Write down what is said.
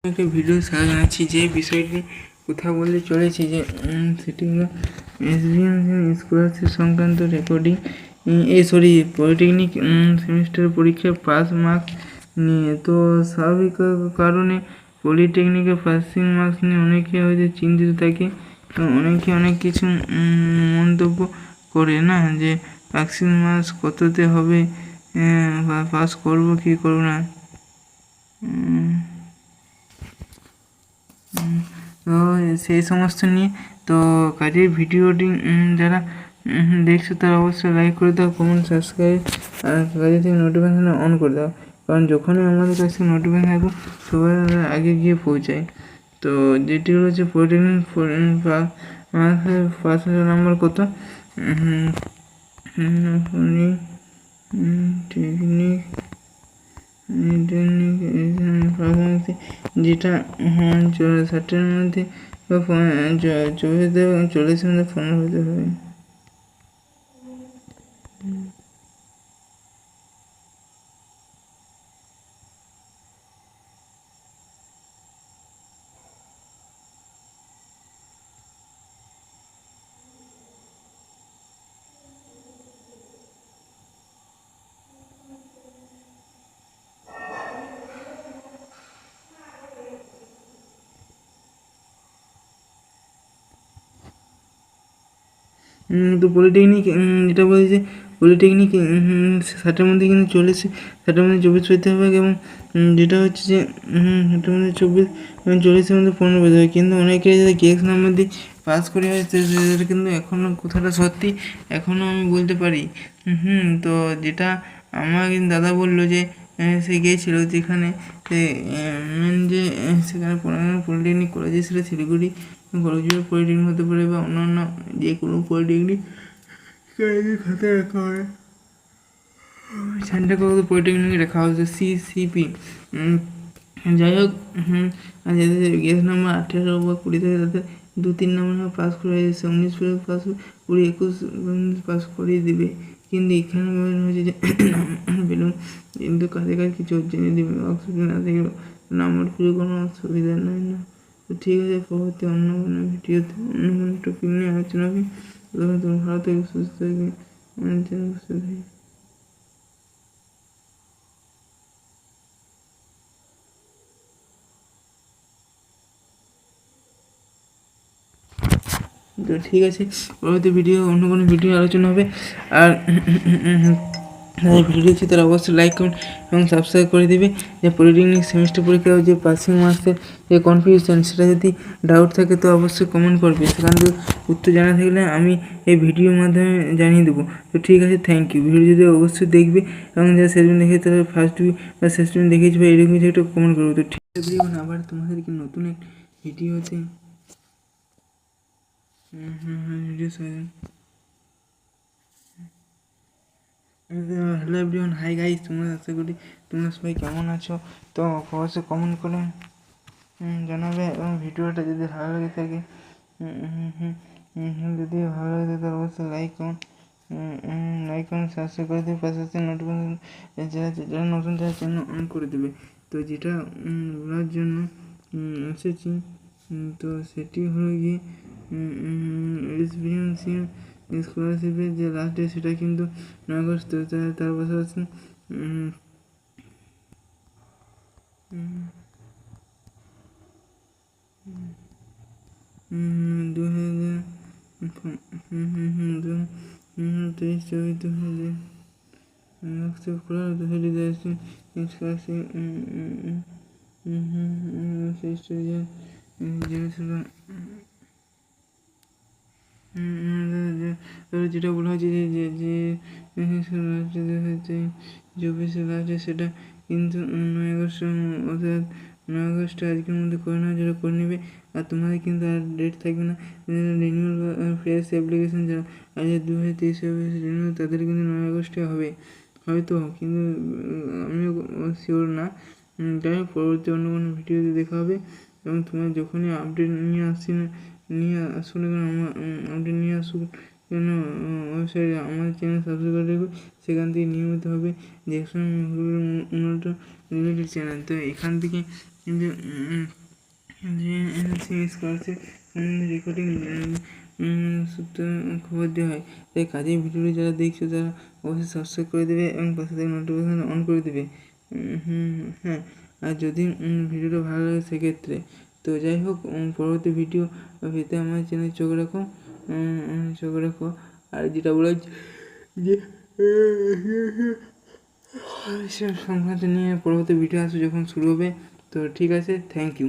একটা ভিডিও জানাচ্ছি যে বিষয়টি কথা বলতে চলেছি যে সেটি হলো এসবিএম স্কলারশিপ সংক্রান্ত রেকর্ডিং পলিটেকনিক সেমিস্টার পরীক্ষার পাস মার্কস নিয়ে। তো স্বাভাবিক কারণে পলিটেকনিকের পাসিং মার্কস নিয়ে অনেকে হয়তো চিন্তিত থাকে। তো অনেকে অনেক কিছু মন্তব্য করে না, যে পাসিং মার্কস কততে হবে বা পাস করবো কি করবো না। তো সেই সমস্ত নিয়ে তো কাজের ভিডিওটি যারা দেখছো তারা অবশ্যই লাইক করে দাও, কমেন্ট, সাবস্ক্রাইব আর কাজের থেকে নোটিফিকেশান অন করে দাও, কারণ যখনই আমাদের কাছে নোটিফিকেশান আসবে সবার আগে গিয়ে পৌঁছায়। তো যেটি হচ্ছে পলিটেকনিক পাঁচ হাজার নাম্বার কত টেকনিক যেটা 60-এর মধ্যে 40-এর মধ্যে 15 হতে হবে। তো পলিটেকনিক যেটা বলছে পলিটেকনিক 60-এর মধ্যে কিন্তু 60-এর মধ্যে 24 পেতে হবে, এবং যেটা হচ্ছে যে 60-এর মধ্যে 24 এবং 40-এর মধ্যে 15 পেতে হবে। কিন্তু অনেকে যদি কেএক্স নাম্বার দিয়ে পাস করে হয় সেটা কিন্তু এখনও কথাটা সত্যি, এখনও আমি বলতে পারি। তো যেটা আমার কিন্তু দাদা বললো যে সে গিয়েছিল যেখানে যে সেখানে পলিটেকনিক কলেজে ছিল শিলিগুড়ি কলেজের পলিটেকনিক হতে পারে বা অন্যান্য যে কোনো পলিটেকনিক খাতায় রাখা হয়, সেন্টার কলেজ পলিটেকনিকে রাখা হয়েছে সিসিপি। যাই হোক, যাদের গ্যাস নাম্বার 18 বা 20 থেকে তাদের 2-3 নম্বর পাস করে 19 পাস 20 21 পাস করিয়ে দেবে। কিন্তু এখানে হচ্ছে যে বেলুন কিন্তু কাছে কিছু জেনে দেবে, অক্সিজেন না থেকে নাম্বার খুঁজে কোনো অসুবিধা নয় না। তো ঠিক আছে, পরবর্তী অন্য কোনো ভিডিওতে অন্য কোনো টপিক নিয়ে আলোচনা হবে। তুমি ভালো থেকে সুস্থ থাকবে, সুস্থ থাকবে। তো ঠিক আছে, পরবর্তী অন্য কোনো ভিডিও আলোচনা হবে। আর ভিডিও দেখছি তারা অবশ্যই লাইক করুন এবং সাবস্ক্রাইব করে দেবে। যে পলিটেকনিক সেমিস্টার পরীক্ষার যে পাসিং মার্কসের যে কনফিউশন, সেটা যদি ডাউট থাকে তো অবশ্যই কমেন্ট করবে, সেখান থেকে উত্তর জানা থাকলে আমি এই ভিডিওর মাধ্যমে জানিয়ে দেবো। তো ঠিক আছে, থ্যাংক ইউ। ভিডিও যদি অবশ্যই দেখবে এবং যারা শেষদিন দেখে তারা ফার্স্ট বা শেষদিন দেখেছি বা এরকম কিছু একটা কমেন্ট করবো। তো ঠিক আছে, আবার তোমাদেরকে নতুন এক ভিডিওতে হ্যালো এভরিওয়ান, হাই গাইস, তোমরা আশা করি তোমরা সবাই কেমন আছো। তো অবশ্যই কমেন্ট করে জানাবে, এবং ভিডিওটা যদি ভালো লাগে থাকে যদি ভালো লাগে তাহলে অবশ্যই লাইক করুন, সাবস্ক্রাইব করে দেবে, পাশাপাশি নোটিফিকেশন যারা নতুন তারা চ্যানেল অন করে দেবে। তো যেটা বলার জন্য এসেছি, তো সেটি হলো গিয়ে এসবিএম স্কলারশিপের যে লাস্ট ডে সেটা কিন্তু 9 আগস্ট। তার পাশাপাশি 2023 যেটা বলা হয়েছে যে যে 24 লাস্টে সেটা কিন্তু 9 আগস্ট, অর্থাৎ 9 আগস্টে আজকের মধ্যে করে নেওয়া যেটা করে নেবে। আর তোমাদের কিন্তু আর ডেট থাকবে না রিনিউয়াল বা ফ্রেশ অ্যাপ্লিকেশন যারা আজ 2023 রিনিউয়াল তাদের কিন্তু 9 আগস্টে হবে হয়তো, কিন্তু আমিও শিওর না। যাই হোক, পরবর্তী অন্য কোনো ভিডিওতে দেখা হবে, এবং তোমার যখনই আপডেট নিয়ে আসুন কেন আপডেট নিয়ে আসুক কেন ওয়েবসাইটে আমাদের চ্যানেল সাবস্ক্রাইব করে রাখবে, সেখান থেকে নিয়মিত হবে যে রিলেটেড চ্যানেল। তো এখান থেকে কিন্তু যে এনআরসি স্কলারশিপ রেকর্ডিং সূত্রে খবর দেওয়া হয়। তাই কাজেই ভিডিওটি যারা দেখছো তারা অবশ্যই সাবস্ক্রাইব করে দেবে এবং পাশে থেকে নোটিফিকেশান অন করে দেবে। হ্যাঁ, আর যদি ভিডিওটা ভালো লাগে সেক্ষেত্রে তো যাই হোক, পরবর্তী ভিডিও পেতে আমার চ্যানেলে চোখ রাখো। আর যেটা বলা যে সংক্রান্ত নিয়ে পরবর্তী ভিডিও আসবে যখন শুরু হবে। তো ঠিক আছে, থ্যাংক ইউ।